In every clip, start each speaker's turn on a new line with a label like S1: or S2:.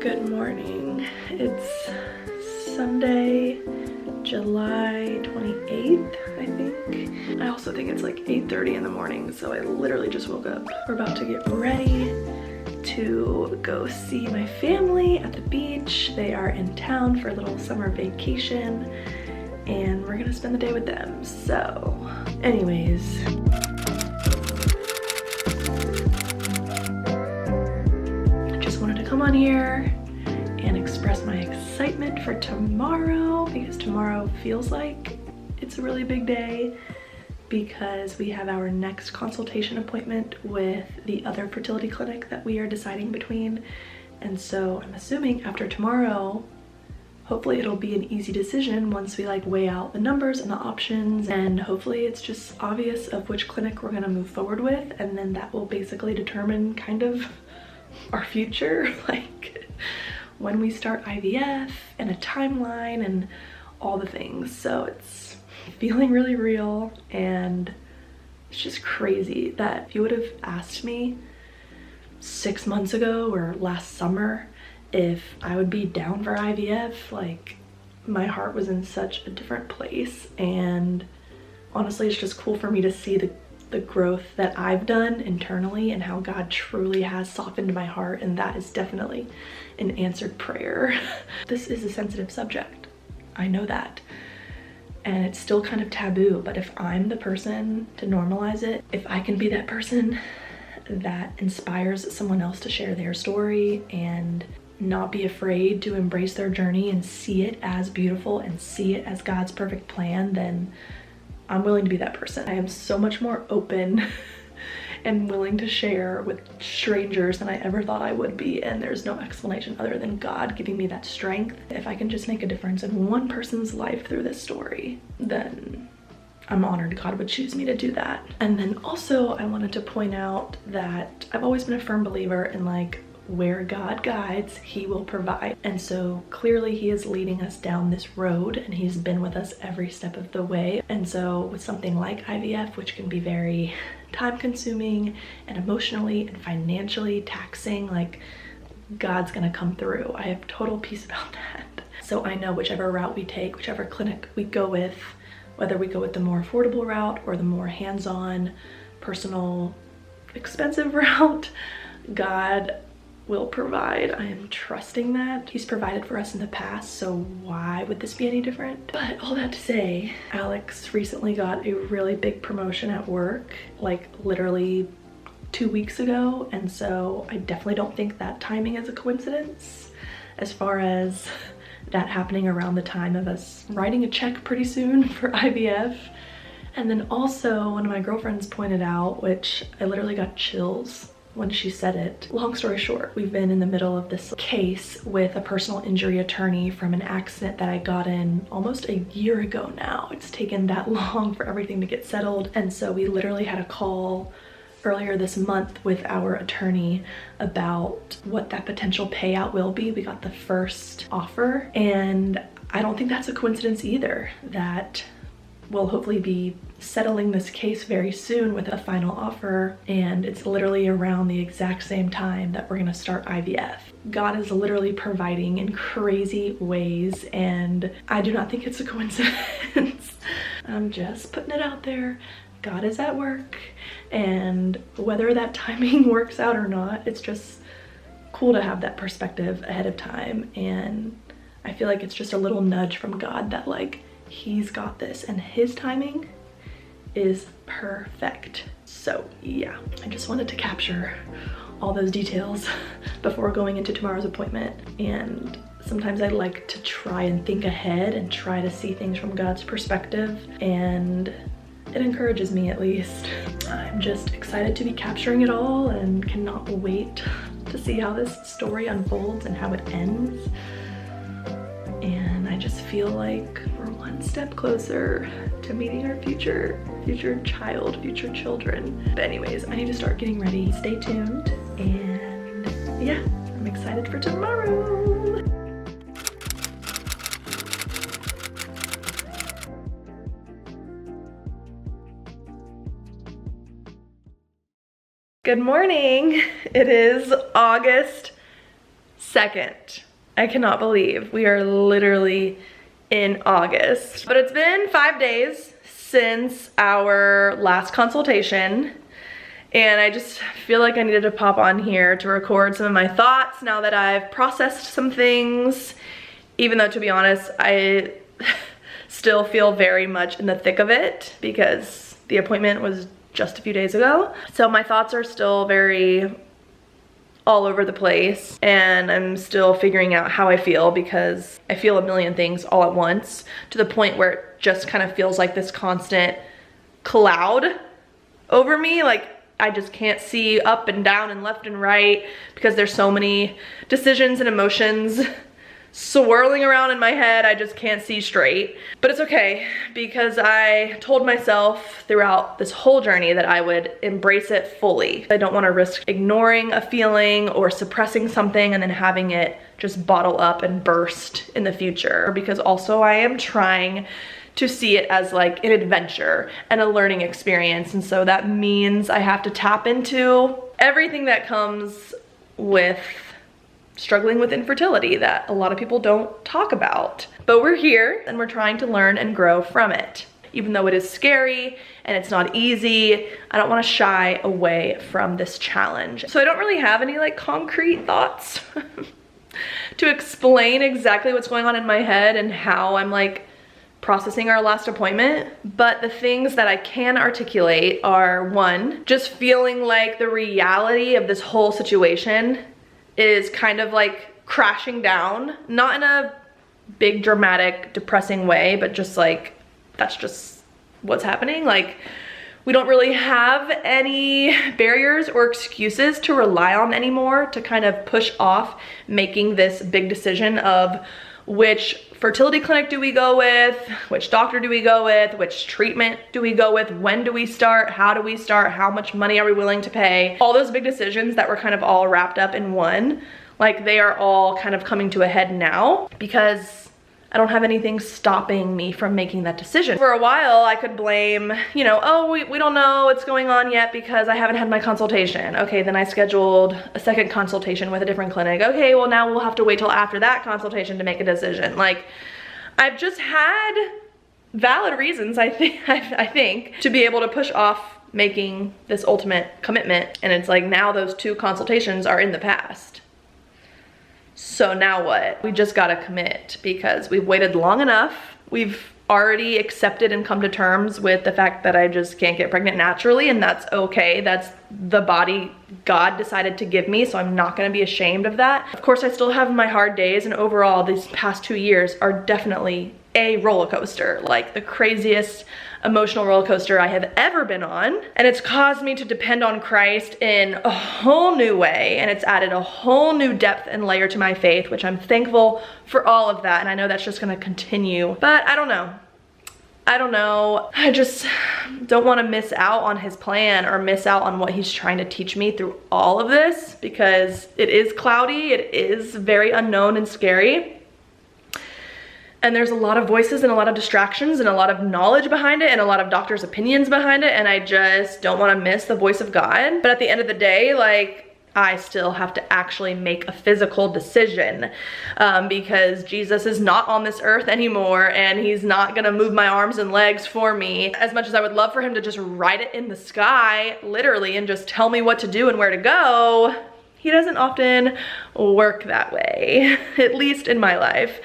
S1: Good morning. It's Sunday, July 28th, I think. I also think it's like 8:30 in the morning, so I literally just woke up. We're about to get ready to go see my family at the beach. They are in town for a little summer vacation, and we're gonna spend the day with them. So, anyways. Wanted to come on here and express my excitement for tomorrow, because tomorrow feels like it's a really big day because we have our next consultation appointment with the other fertility clinic that we are deciding between. And so I'm assuming after tomorrow, hopefully it'll be an easy decision once we like weigh out the numbers and the options, and hopefully it's just obvious of which clinic we're gonna move forward with, and then that will basically determine kind of our future, like when we start IVF and a timeline and all the things. So it's feeling really real, and it's just crazy that if you would have asked me 6 months ago or last summer if I would be down for IVF, like my heart was in such a different place. And honestly, it's just cool for me to see the growth that I've done internally and how God truly has softened my heart, and that is definitely an answered prayer. This is a sensitive subject, I know that, and it's still kind of taboo, but if I'm the person to normalize it, if I can be that person that inspires someone else to share their story and not be afraid to embrace their journey and see it as beautiful and see it as God's perfect plan, then I'm willing to be that person. I am so much more open and willing to share with strangers than I ever thought I would be, and there's no explanation other than God giving me that strength. If I can just make a difference in one person's life through this story, then I'm honored God would choose me to do that. And then also I wanted to point out that I've always been a firm believer in like, where God guides, he will provide. And so clearly he is leading us down this road, and he's been with us every step of the way. And so with something like IVF, which can be very time consuming and emotionally and financially taxing, like God's gonna come through. I have total peace about that. So I know whichever route we take, whichever clinic we go with, whether we go with the more affordable route or the more hands-on, personal, expensive route, God will provide. I am trusting that. He's provided for us in the past, so why would this be any different? But all that to say, Alex recently got a really big promotion at work, like literally 2 weeks ago, and so I definitely don't think that timing is a coincidence, as far as that happening around the time of us writing a check pretty soon for IVF. And then also one of my girlfriends pointed out, which I literally got chills when she said it. Long story short, we've been in the middle of this case with a personal injury attorney from an accident that I got in almost a year ago now. It's taken that long for everything to get settled. And so we literally had a call earlier this month with our attorney about what that potential payout will be. We got the first offer, and I don't think that's a coincidence either, that we'll hopefully be settling this case very soon with a final offer, and it's literally around the exact same time that we're gonna start IVF. God is literally providing in crazy ways, and I do not think it's a coincidence. I'm just putting it out there. God is at work, and whether that timing works out or not, it's just cool to have that perspective ahead of time. And I feel like it's just a little nudge from God that like, he's got this and his timing is perfect. So yeah, I just wanted to capture all those details before going into tomorrow's appointment. And sometimes I like to try and think ahead and try to see things from God's perspective, and it encourages me at least. I'm just excited to be capturing it all and cannot wait to see how this story unfolds and how it ends. And I just feel like we're one step closer to meeting our future child, future children. But anyways, I need to start getting ready. Stay tuned, and yeah, I'm excited for tomorrow. Good morning. It is August 2nd. I cannot believe we are literally in August. But it's been 5 days since our last consultation, and I just feel like I needed to pop on here to record some of my thoughts now that I've processed some things, even though, to be honest, I still feel very much in the thick of it because the appointment was just a few days ago. So my thoughts are still very all over the place, and I'm still figuring out how I feel because I feel a million things all at once, to the point where it just kind of feels like this constant cloud over me. Like I just can't see up and down and left and right because there's so many decisions and emotions swirling around in my head. I just can't see straight. But it's okay, because I told myself throughout this whole journey that I would embrace it fully. I don't want to risk ignoring a feeling or suppressing something and then having it just bottle up and burst in the future, because also I am trying to see it as like an adventure and a learning experience. And so that means I have to tap into everything that comes with struggling with infertility that a lot of people don't talk about. But we're here and we're trying to learn and grow from it. Even though it is scary and it's not easy, I don't want to shy away from this challenge. So I don't really have any like concrete thoughts to explain exactly what's going on in my head and how I'm like processing our last appointment. But the things that I can articulate are, one, just feeling like the reality of this whole situation is kind of like crashing down, not in a big dramatic depressing way, but just like that's just what's happening. Like we don't really have any barriers or excuses to rely on anymore to kind of push off making this big decision of which fertility clinic do we go with, which doctor do we go with, which treatment do we go with, when do we start, how do we start, how much money are we willing to pay. All those big decisions that were kind of all wrapped up in one, like they are all kind of coming to a head now because I don't have anything stopping me from making that decision. For a while, I could blame, you know, oh, we don't know what's going on yet because I haven't had my consultation. Okay, then I scheduled a second consultation with a different clinic. Okay, well now we'll have to wait till after that consultation to make a decision. Like, I've just had valid reasons, I think, to be able to push off making this ultimate commitment. And it's like now those 2 consultations are in the past. So now what? We just gotta commit because we've waited long enough. We've already accepted and come to terms with the fact that I just can't get pregnant naturally, and that's okay. That's the body God decided to give me, so I'm not gonna be ashamed of that. Of course, I still have my hard days, and overall, these past 2 years are definitely a roller coaster, like the craziest emotional roller coaster I have ever been on. And it's caused me to depend on Christ in a whole new way, and it's added a whole new depth and layer to my faith, which I'm thankful for all of that. And I know that's just gonna continue, but I don't know. I just don't want to miss out on his plan or miss out on what he's trying to teach me through all of this, because it is cloudy, it is very unknown and scary. And there's a lot of voices and a lot of distractions and a lot of knowledge behind it and a lot of doctors' opinions behind it, and I just don't want to miss the voice of God. But at the end of the day, like, I still have to actually make a physical decision because Jesus is not on this earth anymore, and he's not gonna move my arms and legs for me. As much as I would love for him to just write it in the sky, literally, and just tell me what to do and where to go, he doesn't often work that way, at least in my life.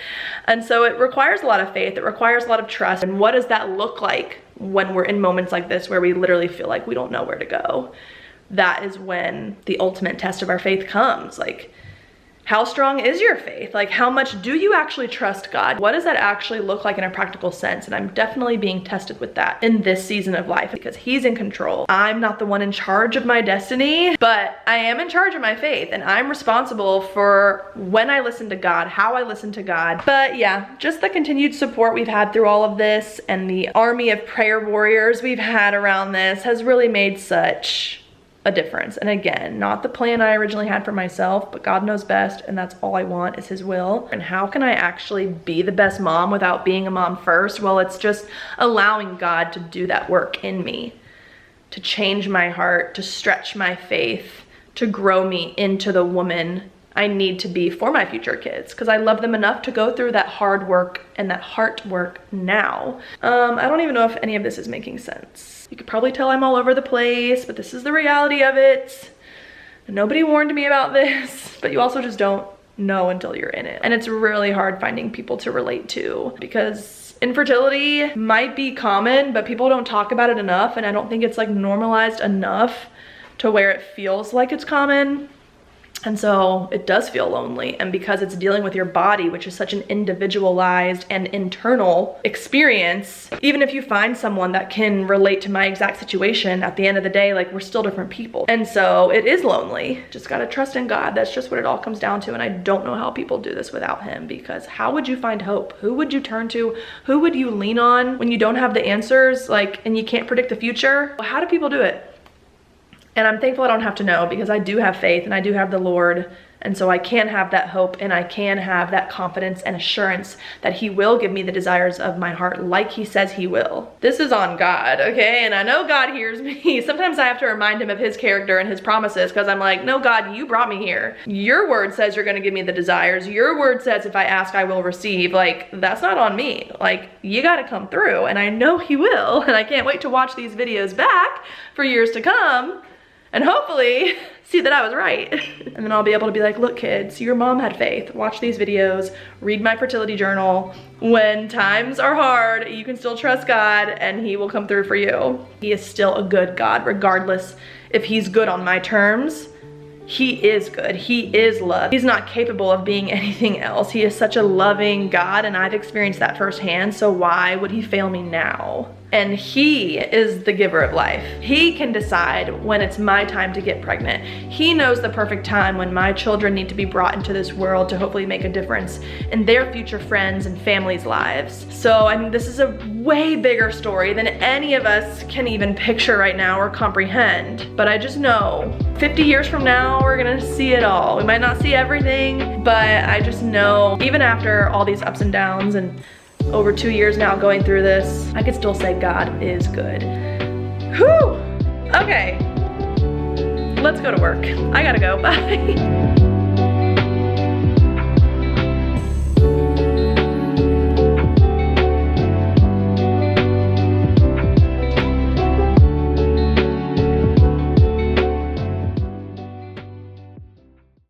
S1: And so it requires a lot of faith, it requires a lot of trust. And what does that look like when we're in moments like this where we literally feel like we don't know where to go? That is when the ultimate test of our faith comes. Like, how strong is your faith? Like, how much do you actually trust God? What does that actually look like in a practical sense? And I'm definitely being tested with that in this season of life because he's in control. I'm not the one in charge of my destiny, but I am in charge of my faith, and I'm responsible for when I listen to God, how I listen to God. But yeah, just the continued support we've had through all of this and the army of prayer warriors we've had around this has really made such a difference. And again, not the plan I originally had for myself, but God knows best, and that's all I want is his will. And how can I actually be the best mom without being a mom first? Well, it's just allowing God to do that work in me, to change my heart, to stretch my faith, to grow me into the woman I need to be for my future kids, because I love them enough to go through that hard work and that heart work now. I don't even know if any of this is making sense. You could probably tell I'm all over the place, but this is the reality of it. Nobody warned me about this, but you also just don't know until you're in it. And it's really hard finding people to relate to, because infertility might be common, but people don't talk about it enough, and I don't think it's like normalized enough to where it feels like it's common. And so it does feel lonely, and because it's dealing with your body, which is such an individualized and internal experience, even if you find someone that can relate to my exact situation, at the end of the day, like, we're still different people. And so it is lonely. Just gotta trust in God. That's just what it all comes down to. And I don't know how people do this without him, because how would you find hope? Who would you turn to? Who would you lean on when you don't have the answers, like, and you can't predict the future? How do people do it? And I'm thankful I don't have to know, because I do have faith and I do have the Lord. And so I can have that hope, and I can have that confidence and assurance that he will give me the desires of my heart, like he says he will. This is on God, okay? And I know God hears me. Sometimes I have to remind him of his character and his promises, because I'm like, no, God, you brought me here. Your word says you're gonna give me the desires. Your word says if I ask, I will receive. Like, that's not on me. Like, you gotta come through, and I know he will. And I can't wait to watch these videos back for years to come, and hopefully see that I was right. And then I'll be able to be like, look kids, your mom had faith. Watch these videos, read my fertility journal. When times are hard, you can still trust God, and he will come through for you. He is still a good God, regardless if he's good on my terms. He is good. He is love. He's not capable of being anything else. He is such a loving God, and I've experienced that firsthand, so why would he fail me now? And he is the giver of life. He can decide when it's my time to get pregnant. He knows the perfect time when my children need to be brought into this world to hopefully make a difference in their future friends and families' lives. So, I mean, this is a way bigger story than any of us can even picture right now or comprehend. But I just know 50 years from now, we're gonna see it all. We might not see everything, but I just know even after all these ups and downs and over 2 years now going through this, I could still say God is good. Whew! Okay, let's go to work. I gotta go, bye.